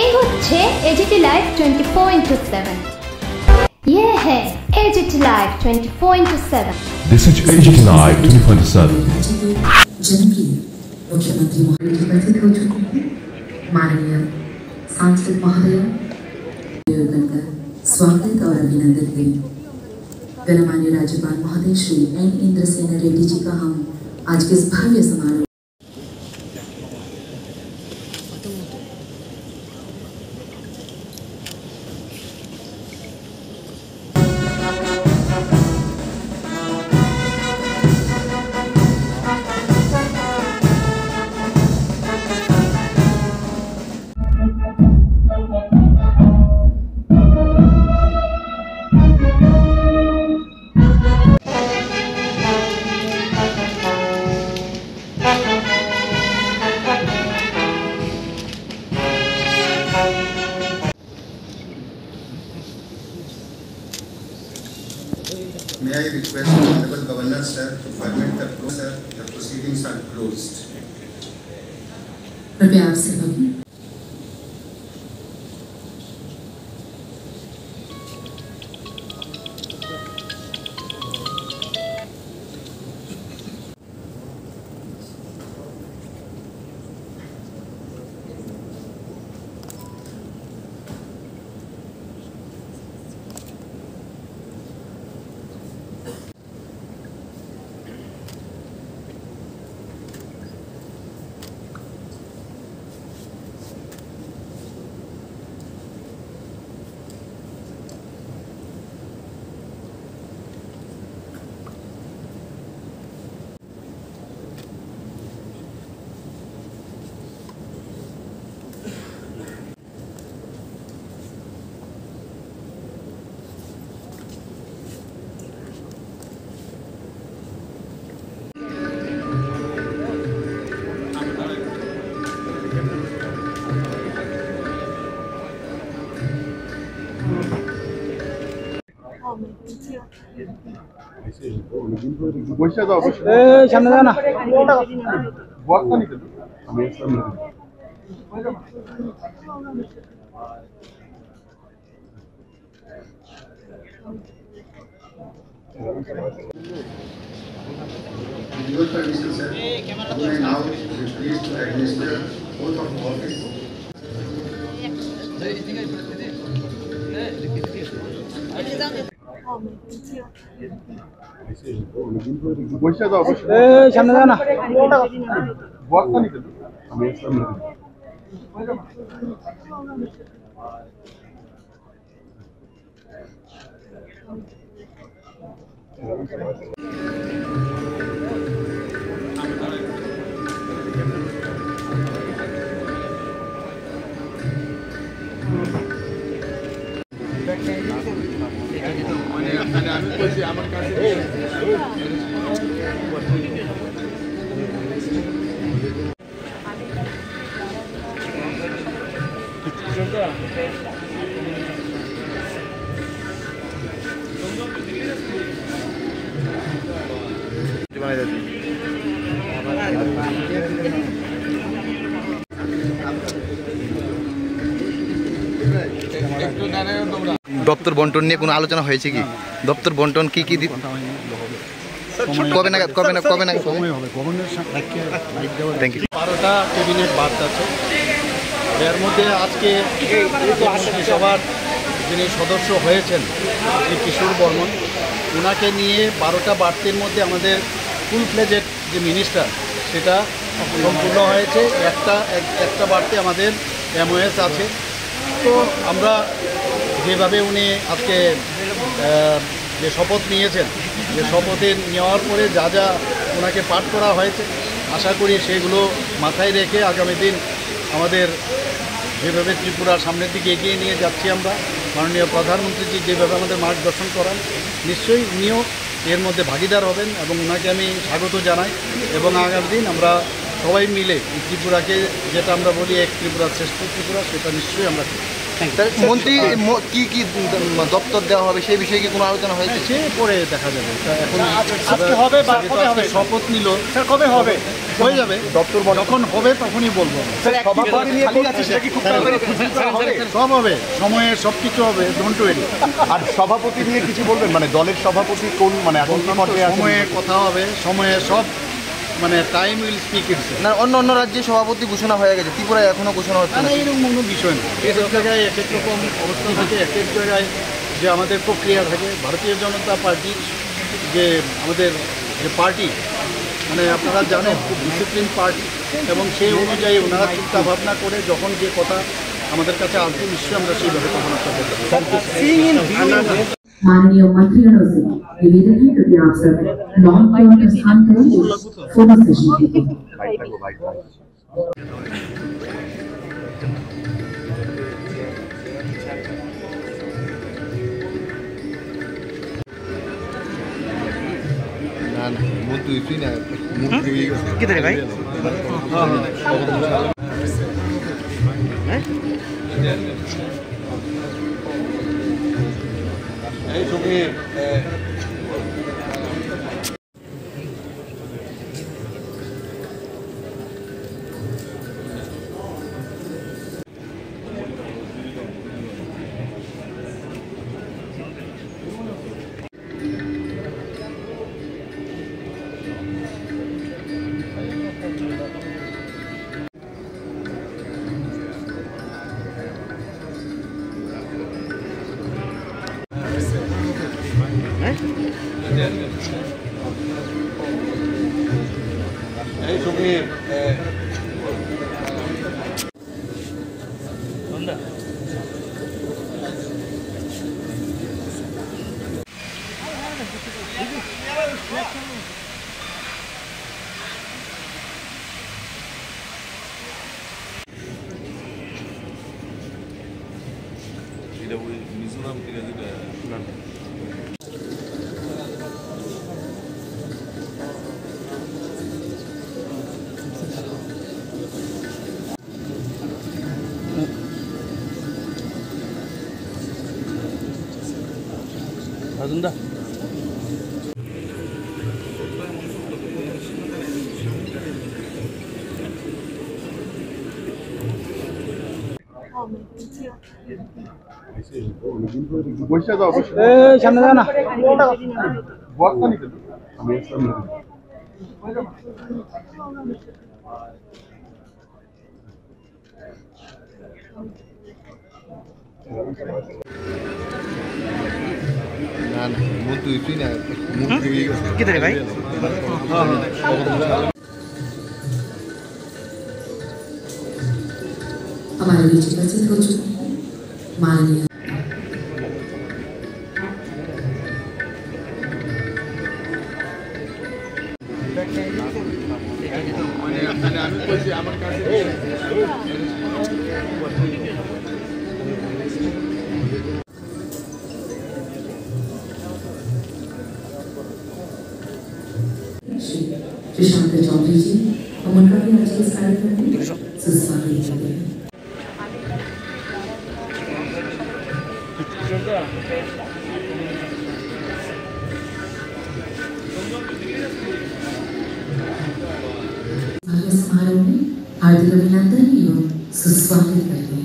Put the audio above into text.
এই হচ্ছে AGT live 24/7। ये है as it is live 24/7। This is as it is live 24/7। जनप्रिय मुख्यमंत्री महोदय उपस्थित हो चुके हैं। माननीय सांसद महोदय स्वागत और अभिनंदन करें। गणमान्य राज्यपाल महोदय श्री एन इंद्रसेना रेड्डी जी का हम आज के इस भव्य समारोह May I request the Honorable Governor sir to permit the proceedings are closed. कृपया आपसे लगी সামনে যাও না With your permission, sir, we are now pleased to administer oath of office. সামনে যাও না দপ্তর বন্টন নিয়ে কোনো আলোচনা হয়েছে কি? দপ্তর বন্টন কি কি কবে নাগাদ 12টা ক্যাবিনেট বার্তা আছে, এর মধ্যে আজকে সবার যিনি সদস্য হয়েছেন শ্রী কিশোর বর্মন, ওনাকে নিয়ে 12টা বার্তের মধ্যে আমাদের ফুল ফ্লেজেড যে মিনিস্টার সেটা সম্পূর্ণ হয়েছে। একটা বার্তে আমাদের MOS আছে। তো আমরা যেভাবে উনি আজকে যে শপথ নিয়েছেন, যে শপথে নেওয়ার পরে যা যা ওনাকে পাঠ করা হয়েছে, আশা করি সেগুলো মাথায় রেখে আগামী দিন আমাদের যেভাবে ত্রিপুরার সামনের দিকে এগিয়ে নিয়ে যাচ্ছি আমরা, মাননীয় প্রধানমন্ত্রীজি যেভাবে আমাদের মার্গদর্শন করান, নিশ্চয়ই উনিও এর মধ্যে ভাগিদার হবেন এবং ওনাকে আমি স্বাগত জানাই। এবং আগামী দিন আমরা সবাই মিলে ত্রিপুরাকে, যেটা আমরা বলি এক ত্রিপুরা শ্রেষ্ঠ ত্রিপুরা, সেটা নিশ্চয়ই আমরা মন্ত্রী কি কি দপ্তর দেওয়া হবে সেই বিষয়ে কি কোনো আলোচনা হয়েছে? সে পরে দেখা যাবে। এখন আজকে হবে বা কবে হবে? শপথ নিল, স্যার কবে হবে? হয়ে যাবে, দপ্তর যখন হবে তখনই বলবো। সব হবে, সময়ে সব কিছু হবে, ডোন্ট ওয়ারি। আর সভাপতি নিয়ে কিছু বলবেন, মানে দলের সভাপতি কোন, মানে এখন কি পর্যায়ে আছে? সময়ে কথা হবে, সময়ে সব, মানে টাইম উইল স্পিক ইটস। না, অন্য অন্য রাজ্যে সভাপতি ঘোষণা হয়ে গেছে, ত্রিপুরায় এখনো ঘোষণা হচ্ছে না, না। এরকম কোনো বিষয় না। এক এক জায়গায় এক এক রকম অবস্থা থাকে, এক এক জায়গায় যে আমাদের প্রক্রিয়া থাকে। ভারতীয় জনতা পার্টির যে আমাদের যে পার্টি, মানে আপনারা জানেন খুব ডিসিপ্লিন পার্টি, এবং সেই অনুযায়ী ওনারা চিন্তা ভাবনা করে যখন যে কথা আমাদের কাছে আসবে নিশ্চয়ই আমরা সেইভাবে কখনো করতে পারি। माननीय मंत्रियों से निवेदन है कि आप सब लॉन पर प्रस्थान करें, फोटो सेशन के लिए। না না, মন্ত্রী না, মন্ত্রী किधर है भाई? Adında. বসে যাও, বসে সামনে যাও না। বর্তা নিতে আমি সামনে না না, মন্ত্রী না, মন্ত্রী किधर है भाई? हमारे बीच उपस्थित हो चुके हैं माननीय प्रशांत चौधरी जी और उनका भी आज के इस कार्यक्रम में सुस्वागत करते हैं। समारोह में हार्दिक अभिनंदन एवं सुस्वागत करते हैं।